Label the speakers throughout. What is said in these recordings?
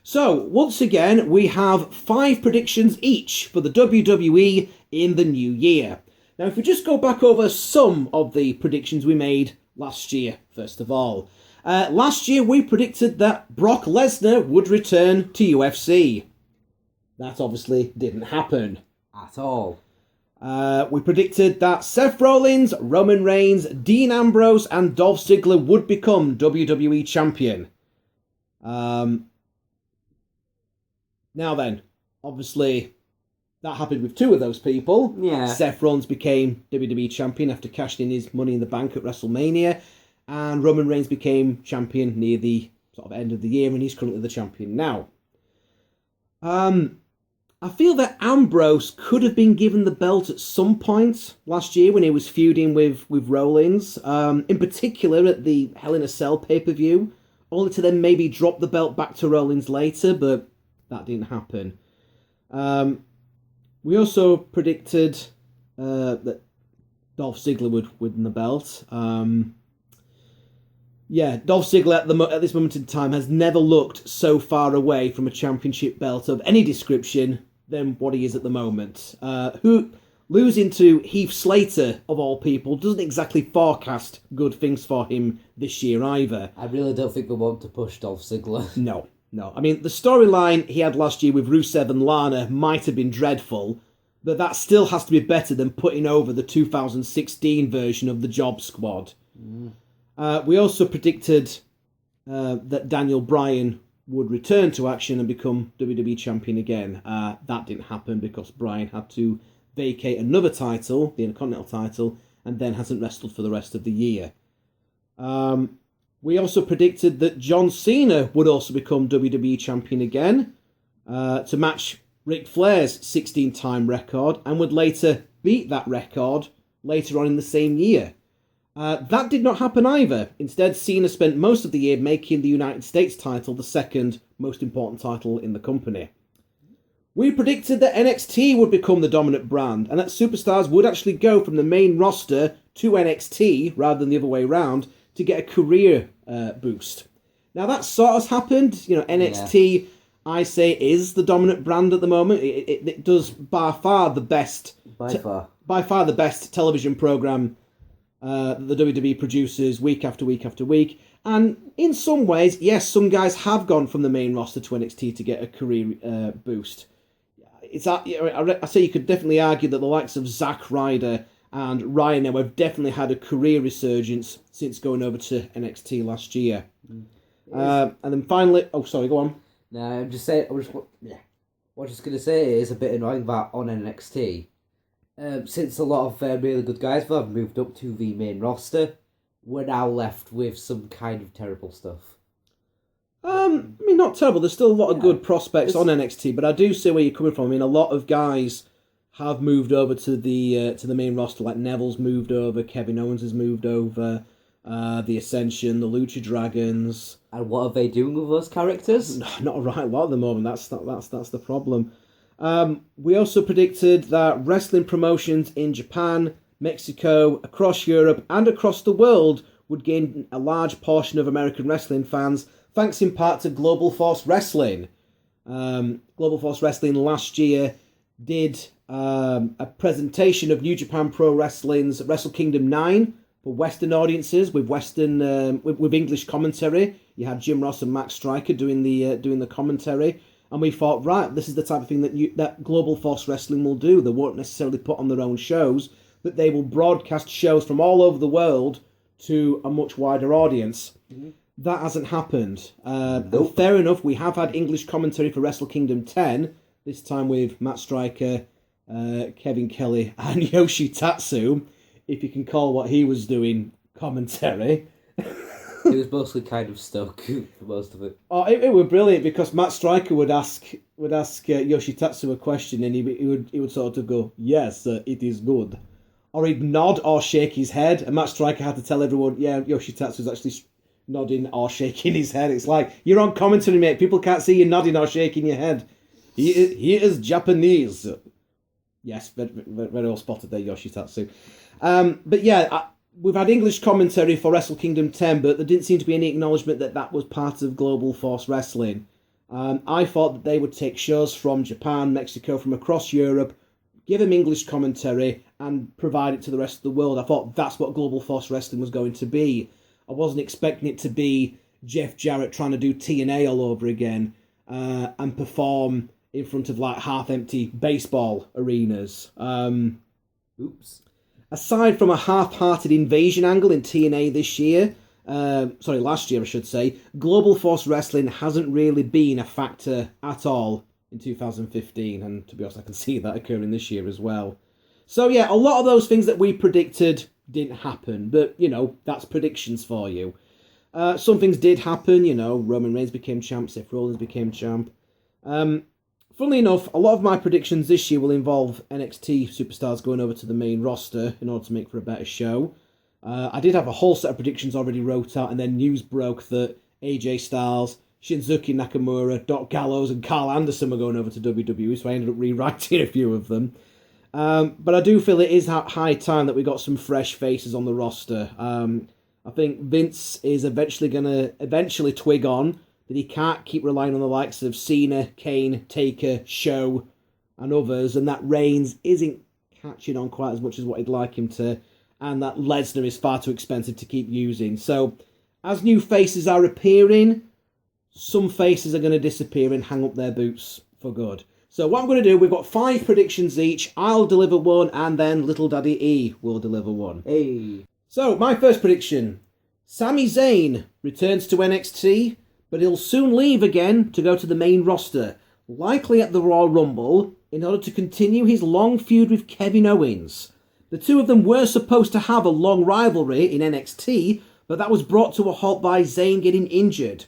Speaker 1: So, once again, we have 5 predictions each for the WWE in the new year. Now, if we just go back over some of the predictions we made last year, first of all. Last year, we predicted that Brock Lesnar would return to UFC. That obviously didn't happen.
Speaker 2: At all.
Speaker 1: We predicted that Seth Rollins, Roman Reigns, Dean Ambrose, and Dolph Ziggler would become WWE champion. Now then, obviously, that happened with 2 of those people.
Speaker 2: Yeah.
Speaker 1: Seth Rollins became WWE champion after cashing in his Money in the Bank at WrestleMania, and Roman Reigns became champion near the sort of end of the year, and he's currently the champion now. I feel that Ambrose could have been given the belt at some point last year when he was feuding with Rollins, in particular at the Hell in a Cell pay-per-view, only to then maybe drop the belt back to Rollins later, but that didn't happen. We also predicted that Dolph Ziggler would win the belt. Dolph Ziggler at this moment in time has never looked so far away from a championship belt of any description than what he is at the moment. Who losing to Heath Slater, of all people, doesn't exactly forecast good things for him this year either.
Speaker 2: I really don't think they want to push Dolph Ziggler.
Speaker 1: No. I mean, the storyline he had last year with Rusev and Lana might have been dreadful, but that still has to be better than putting over the 2016 version of the Job Squad. We also predicted that Daniel Bryan would return to action and become WWE champion again. That didn't happen because Bryan had to vacate another title, the Intercontinental title, and then hasn't wrestled for the rest of the year. We also predicted that John Cena would also become WWE champion again to match Ric Flair's 16-time record and would later beat that record later on in the same year. That did not happen either. Instead, Cena spent most of the year making the United States title the second most important title in the company. We predicted that NXT would become the dominant brand and that superstars would actually go from the main roster to NXT rather than the other way around to get a career boost. Now that sort of happened. NXT, I say, is the dominant brand at the moment. It does by far the best television program that the WWE produces week after week after week. And in some ways, yes, some guys have gone from the main roster to NXT to get a career boost. I say you could definitely argue that the likes of Zack Ryder and Rhino have definitely had a career resurgence since going over to NXT last year. And then finally... Oh, sorry, go on.
Speaker 2: No, I'm just saying... What I was just going to say is a bit annoying that on NXT, since a lot of really good guys have moved up to the main roster, we're now left with some kind of terrible stuff.
Speaker 1: I mean, not terrible. There's still a lot of good prospects on NXT, but I do see where you're coming from. I mean, a lot of guys have moved over to the main roster, like Neville's moved over, Kevin Owens has moved over, the Ascension, the Lucha Dragons.
Speaker 2: And what are they doing with those characters?
Speaker 1: Not a right lot at the moment. That's the problem. We also predicted that wrestling promotions in Japan, Mexico, across Europe, and across the world would gain a large portion of American wrestling fans, thanks in part to Global Force Wrestling. Global Force Wrestling last year did a presentation of New Japan Pro Wrestling's Wrestle Kingdom 9 for Western audiences with with English commentary. You had Jim Ross and Max Striker doing the commentary, and we thought, right, this is the type of thing that Global Force Wrestling will do. They won't necessarily put on their own shows, but they will broadcast shows from all over the world to a much wider audience. Mm-hmm. That hasn't happened.
Speaker 2: Nope.
Speaker 1: Fair enough, we have had English commentary for Wrestle Kingdom 10, this time with Matt Striker, Kevin Kelly, and Yoshitatsu, if you can call what he was doing commentary.
Speaker 2: He was mostly kind of stuck for most of it.
Speaker 1: Oh, it was brilliant because Matt Striker would ask Yoshitatsu a question and he would sort of go, yes, it is good. Or he'd nod or shake his head, and Matt Striker had to tell everyone, yeah, Yoshitatsu's actually nodding or shaking his head. It's like, you're on commentary, mate. People can't see you nodding or shaking your head. He is Japanese. Yes, very, very well spotted there, Yoshitatsu. But yeah, we've had English commentary for Wrestle Kingdom 10, but there didn't seem to be any acknowledgement that was part of Global Force Wrestling. I thought that they would take shows from Japan, Mexico, from across Europe, give them English commentary, and provide it to the rest of the world. I thought that's what Global Force Wrestling was going to be. I wasn't expecting it to be Jeff Jarrett trying to do TNA all over again and perform in front of like half-empty baseball arenas.
Speaker 2: Oops.
Speaker 1: Aside from a half-hearted invasion angle in TNA this year, last year I should say, Global Force Wrestling hasn't really been a factor at all in 2015, and to be honest I can see that occurring this year as well. So yeah, a lot of those things that we predicted didn't happen, but that's predictions for you. Some things did happen, Roman Reigns became champ, Seth Rollins became champ. Funnily enough, a lot of my predictions this year will involve NXT superstars going over to the main roster in order to make for a better show. I did have a whole set of predictions already wrote out, and then news broke that AJ Styles, Shinsuke Nakamura, Doc Gallows, and Carl Anderson were going over to WWE, so I ended up rewriting a few of them. But I do feel it is high time that we got some fresh faces on the roster. I think Vince is eventually going to twig on that he can't keep relying on the likes of Cena, Kane, Taker, Show, and others, and that Reigns isn't catching on quite as much as what he'd like him to, and that Lesnar is far too expensive to keep using. So, as new faces are appearing, some faces are going to disappear and hang up their boots for good. So what I'm going to do, we've got 5 predictions each. I'll deliver one, and then Little Daddy E will deliver one.
Speaker 2: Hey.
Speaker 1: So, my first prediction. Sami Zayn returns to NXT, but he'll soon leave again to go to the main roster, likely at the Royal Rumble, in order to continue his long feud with Kevin Owens. The two of them were supposed to have a long rivalry in NXT, but that was brought to a halt by Zayn getting injured.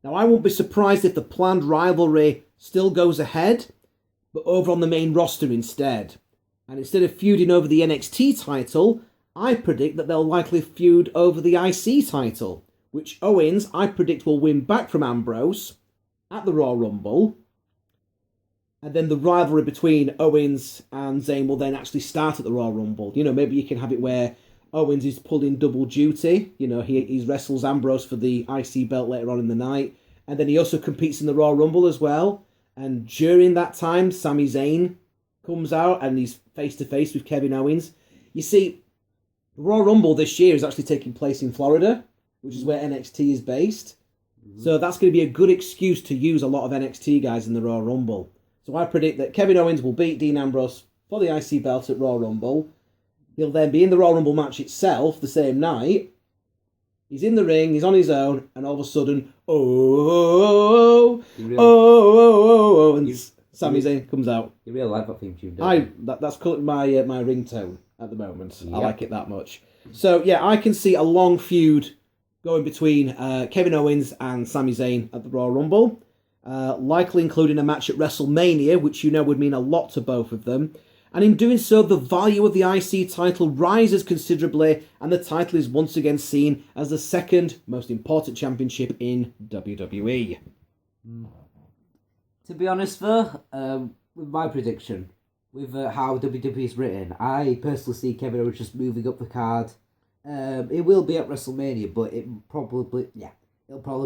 Speaker 1: Now, I won't be surprised if the planned rivalry still goes ahead, but over on the main roster instead. And instead of feuding over the NXT title, I predict that they'll likely feud over the IC title, which Owens, I predict, will win back from Ambrose at the Royal Rumble. And then the rivalry between Owens and Zayn will then actually start at the Royal Rumble. Maybe you can have it where Owens is pulling double duty. He wrestles Ambrose for the IC belt later on in the night. And then he also competes in the Royal Rumble as well. And during that time, Sami Zayn comes out and he's face-to-face with Kevin Owens. You see, the Royal Rumble this year is actually taking place in Florida, which is where NXT is based. Mm-hmm. So that's going to be a good excuse to use a lot of NXT guys in the Royal Rumble. So I predict that Kevin Owens will beat Dean Ambrose for the IC belt at Royal Rumble. He'll then be in the Royal Rumble match itself the same night. He's in the ring, he's on his own, and all of a sudden, and Sami Zayn comes out.
Speaker 2: You really like that theme tune, don't you?
Speaker 1: That's my ringtone at the moment. Yep. I like it that much. So, yeah, I can see a long feud going between Kevin Owens and Sami Zayn at the Royal Rumble, likely including a match at WrestleMania, which would mean a lot to both of them. And in doing so, the value of the IC title rises considerably, and the title is once again seen as the second most important championship in WWE.
Speaker 2: To be honest, though, with my prediction, with how WWE is written, I personally see Kevin Owens just moving up the card. It will be at WrestleMania, but it'll probably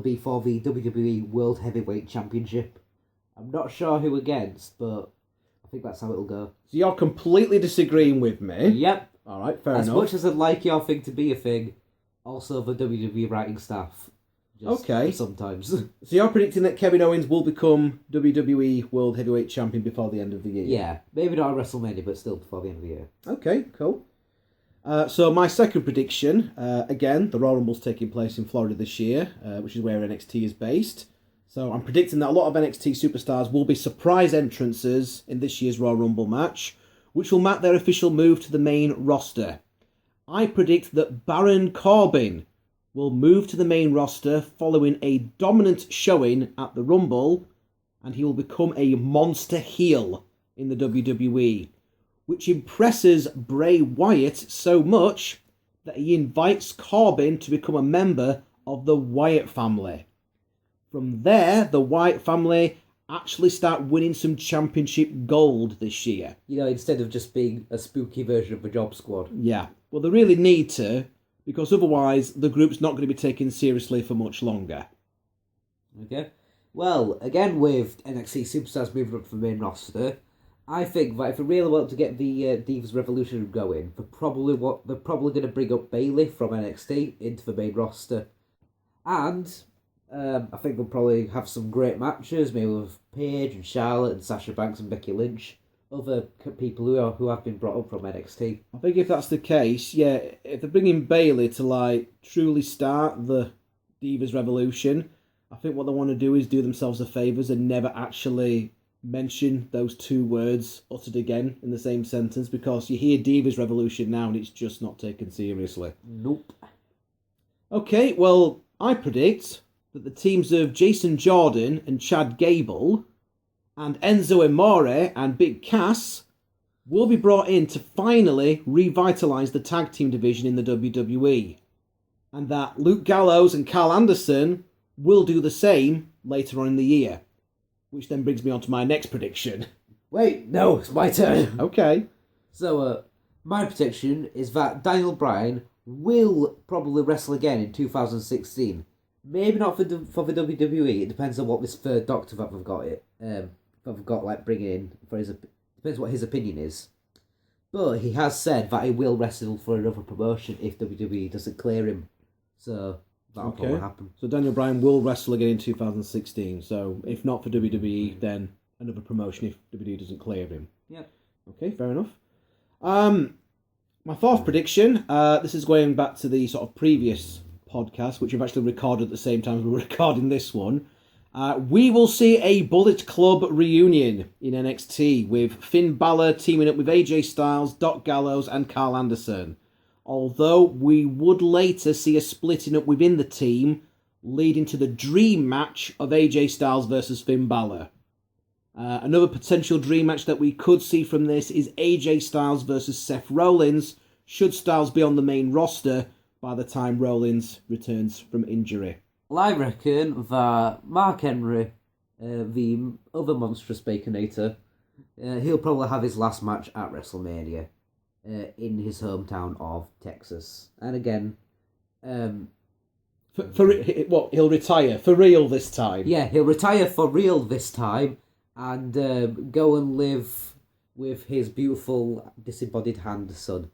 Speaker 2: be for the WWE World Heavyweight Championship. I'm not sure who against, but I think that's how it'll go. So
Speaker 1: you're completely disagreeing with me?
Speaker 2: Yep.
Speaker 1: All right, fair enough.
Speaker 2: As much as I'd like your thing to be a thing, also the WWE writing staff.
Speaker 1: Okay.
Speaker 2: Sometimes.
Speaker 1: So you're predicting that Kevin Owens will become WWE World Heavyweight Champion before the end of the year?
Speaker 2: Yeah. Maybe not at WrestleMania, but still before the end of the year.
Speaker 1: Okay, cool. So my second prediction, again, the Royal Rumble's taking place in Florida this year, which is where NXT is based. So I'm predicting that a lot of NXT superstars will be surprise entrances in this year's Royal Rumble match, which will mark their official move to the main roster. I predict that Baron Corbin will move to the main roster following a dominant showing at the Rumble, and he will become a monster heel in the WWE, which impresses Bray Wyatt so much that he invites Corbin to become a member of the Wyatt family. From there, the Wyatt family actually start winning some championship gold this year.
Speaker 2: Instead of just being a spooky version of the Job Squad.
Speaker 1: Yeah. Well, they really need to, because otherwise the group's not going to be taken seriously for much longer.
Speaker 2: Okay. Well, again with NXT superstars moving up from the main roster, I think that if we really want to get the Divas Revolution going, they're probably going to bring up Bayley from NXT into the main roster, and I think they'll probably have some great matches, maybe with Paige and Charlotte and Sasha Banks and Becky Lynch, other people who have been brought up from NXT.
Speaker 1: I think if that's the case, yeah, if they're bringing Bayley to like truly start the Divas Revolution, I think what they want to do is do themselves a favours and never actually mention those two words uttered again in the same sentence, because you hear Divas Revolution now and it's just not taken seriously.
Speaker 2: Nope.
Speaker 1: Okay, well, I predict that the teams of Jason Jordan and Chad Gable and Enzo Amore and Big Cass will be brought in to finally revitalise the tag team division in the WWE. And that Luke Gallows and Carl Anderson will do the same later on in the year. Which then brings me on to my next prediction.
Speaker 2: Wait, no, it's my turn.
Speaker 1: Okay.
Speaker 2: So, my prediction is that Daniel Bryan will probably wrestle again in 2016. Maybe not for the WWE. It depends on what this third Doctor that we've got like bringing in for his. Depends what his opinion is. But he has said that he will wrestle for another promotion if WWE doesn't clear him. So that'll probably happen.
Speaker 1: So Daniel Bryan will wrestle again in 2016. So if not for WWE, then another promotion if WWE doesn't clear him.
Speaker 2: Yep.
Speaker 1: Okay, fair enough. My fourth prediction. This is going back to the sort of previous podcast, which we've actually recorded at the same time as we're recording this one. We will see a Bullet Club reunion in NXT with Finn Balor teaming up with AJ Styles, Doc Gallows and Carl Anderson. Although we would later see a splitting up within the team, leading to the dream match of AJ Styles versus Finn Balor. Another potential dream match that we could see from this is AJ Styles versus Seth Rollins, should Styles be on the main roster by the time Rollins returns from injury.
Speaker 2: Well, I reckon that Mark Henry, the other monstrous Baconator, he'll probably have his last match at WrestleMania in his hometown of Texas. And again...
Speaker 1: He'll retire for real this time?
Speaker 2: Yeah, he'll retire for real this time and go and live with his beautiful disembodied hand son.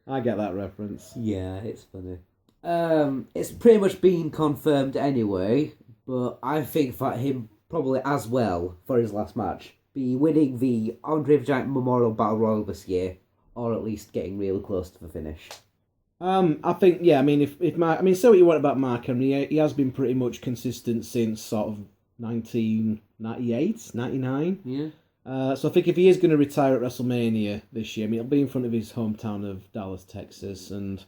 Speaker 1: I get that reference.
Speaker 2: Yeah, it's funny. It's pretty much been confirmed anyway, but I think that him probably as well, for his last match, be winning the Andre the Giant Memorial Battle Royal this year, or at least getting really close to the finish.
Speaker 1: I think, yeah, I mean, if Mark, I mean, say what you want about Mark Henry, he has been pretty much consistent since sort of 1998, 99.
Speaker 2: Yeah.
Speaker 1: So I think if he is going to retire at WrestleMania this year, I mean, it'll be in front of his hometown of Dallas, Texas, and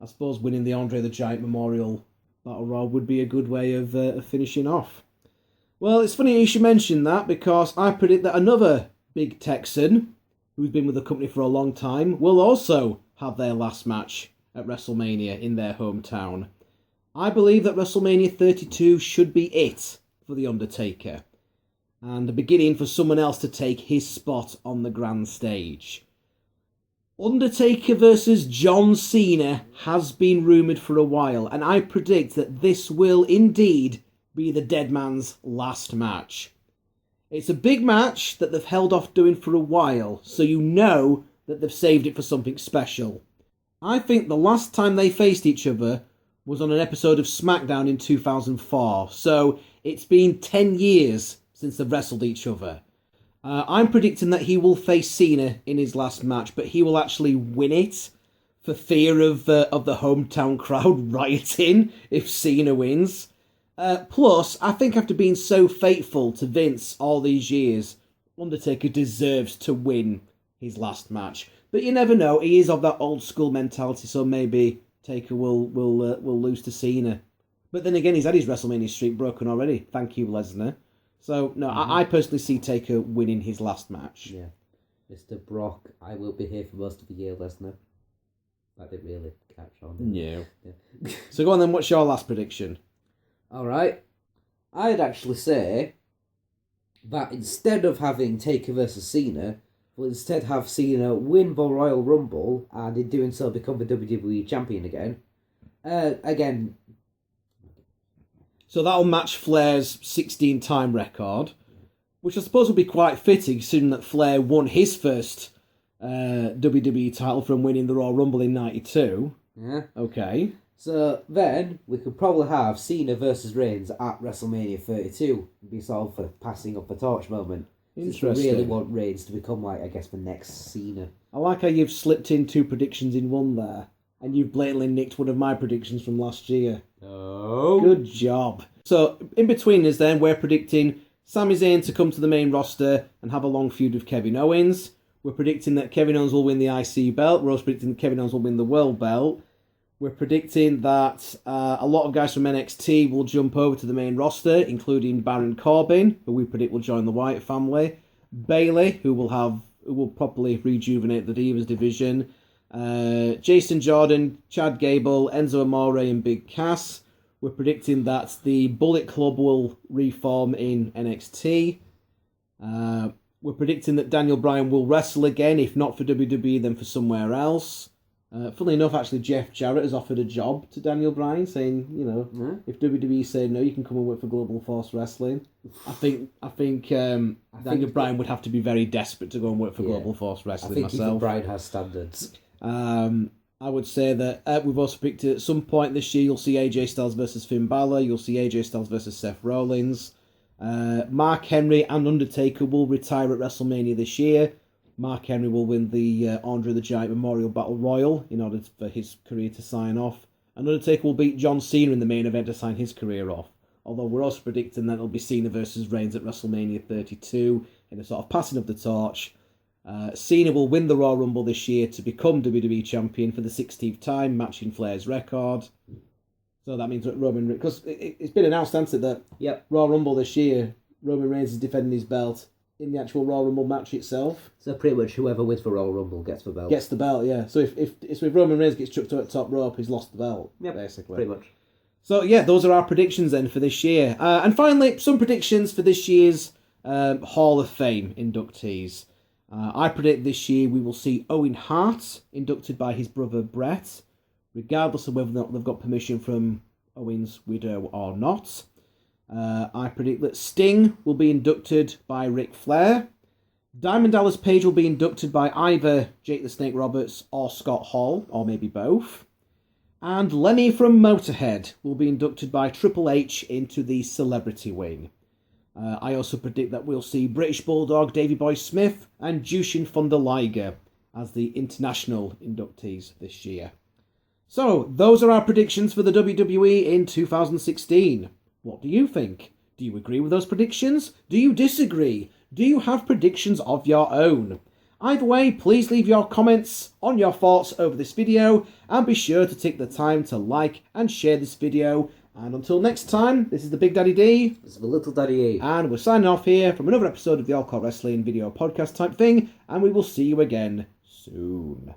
Speaker 1: I suppose winning the Andre the Giant Memorial Battle Royal would be a good way of finishing off. Well, it's funny you should mention that, because I predict that another big Texan, who's been with the company for a long time, will also have their last match at WrestleMania in their hometown. I believe that WrestleMania 32 should be it for The Undertaker, and a beginning for someone else to take his spot on the grand stage. Undertaker versus John Cena has been rumoured for a while, and I predict that this will indeed be the dead man's last match. It's a big match that they've held off doing for a while, so you know that they've saved it for something special. I think the last time they faced each other was on an episode of SmackDown in 2004, so it's been 10 years since they've wrestled each other. I'm predicting that he will face Cena in his last match, but he will actually win it for fear of the hometown crowd rioting if Cena wins. Plus, I think after being so faithful to Vince all these years, Undertaker deserves to win his last match. But you never know, he is of that old school mentality, so maybe Taker will lose to Cena. But then again, he's had his WrestleMania streak broken already. Thank you, Lesnar. So, no, I personally see Taker winning his last match.
Speaker 2: Yeah. Mr. Brock, I will be here for most of the year, Lesnar. That didn't really catch on.
Speaker 1: No. Yeah. So go on then, what's your last prediction?
Speaker 2: Alright. I'd actually say that instead of having Taker versus Cena, we'll instead have Cena win the Royal Rumble and in doing so become the WWE champion again. Again,
Speaker 1: So that'll match Flair's 16-time record, which I suppose will be quite fitting, considering that Flair won his first WWE title from winning the Royal Rumble in '92.
Speaker 2: yeah.
Speaker 1: Okay.
Speaker 2: So then we could probably have Cena versus Reigns at WrestleMania 32. It'd be sort of a passing of the torch moment. Since we
Speaker 1: Interesting.
Speaker 2: really want Reigns to become, like, I guess, the next Cena.
Speaker 1: I like how you've slipped in 2 predictions in one there, and you've blatantly nicked one of my predictions from last year.
Speaker 2: Oh.
Speaker 1: Good job. So, in between us then, we're predicting Sami Zayn to come to the main roster and have a long feud with Kevin Owens. We're predicting that Kevin Owens will win the IC belt. We're also predicting that Kevin Owens will win the world belt. We're predicting that a lot of guys from NXT will jump over to the main roster, including Baron Corbin, who we predict will join the Wyatt family. Bayley, who will properly rejuvenate the Divas division. Jason Jordan, Chad Gable, Enzo Amore, and Big Cass. We're predicting that the Bullet Club will reform in NXT. We're predicting that Daniel Bryan will wrestle again, if not for WWE, then for somewhere else. Funnily enough, actually, Jeff Jarrett has offered a job to Daniel Bryan, saying, if WWE say no, you can come and work for Global Force Wrestling. I think Daniel Bryan would have to be very desperate to go and work for Global Force Wrestling.
Speaker 2: I think
Speaker 1: myself.
Speaker 2: even Bryan has standards.
Speaker 1: I would say that we've also predicted at some point this year you'll see AJ Styles versus Finn Balor, you'll see AJ Styles versus Seth Rollins. Mark Henry and Undertaker will retire at WrestleMania this year. Mark Henry will win the Andre the Giant Memorial Battle Royal in order for his career to sign off. And Undertaker will beat John Cena in the main event to sign his career off. Although we're also predicting that it'll be Cena versus Reigns at WrestleMania 32 in a sort of passing of the torch. Cena will win the Royal Rumble this year to become WWE Champion for the 16th time, matching Flair's record. So that means that Roman Reigns... Because it's been announced, hasn't it, that Royal Rumble this year, Roman Reigns is defending his belt in the actual Royal Rumble match itself.
Speaker 2: So pretty much whoever wins the Royal Rumble gets the belt.
Speaker 1: Gets the belt, yeah. So if Roman Reigns gets chucked to the top rope, he's lost the belt, basically.
Speaker 2: Pretty much.
Speaker 1: So, yeah, those are our predictions then for this year. And finally, some predictions for this year's Hall of Fame inductees. I predict this year we will see Owen Hart inducted by his brother Bret, regardless of whether or not they've got permission from Owen's widow or not. I predict that Sting will be inducted by Ric Flair. Diamond Dallas Page will be inducted by either Jake the Snake Roberts or Scott Hall, or maybe both. And Lenny from Motorhead will be inducted by Triple H into the celebrity wing. I also predict that we'll see British Bulldog Davey Boy Smith and Jushin Thunder Liger as the international inductees this year. So, those are our predictions for the WWE in 2016. What do you think? Do you agree with those predictions? Do you disagree? Do you have predictions of your own? Either way, please leave your comments on your thoughts over this video, and be sure to take the time to like and share this video. And until next time, this is the Big Daddy D.
Speaker 2: This is the Little Daddy E.
Speaker 1: And we're signing off here from another episode of the All-CAW Wrestling video podcast type thing, and we will see you again soon.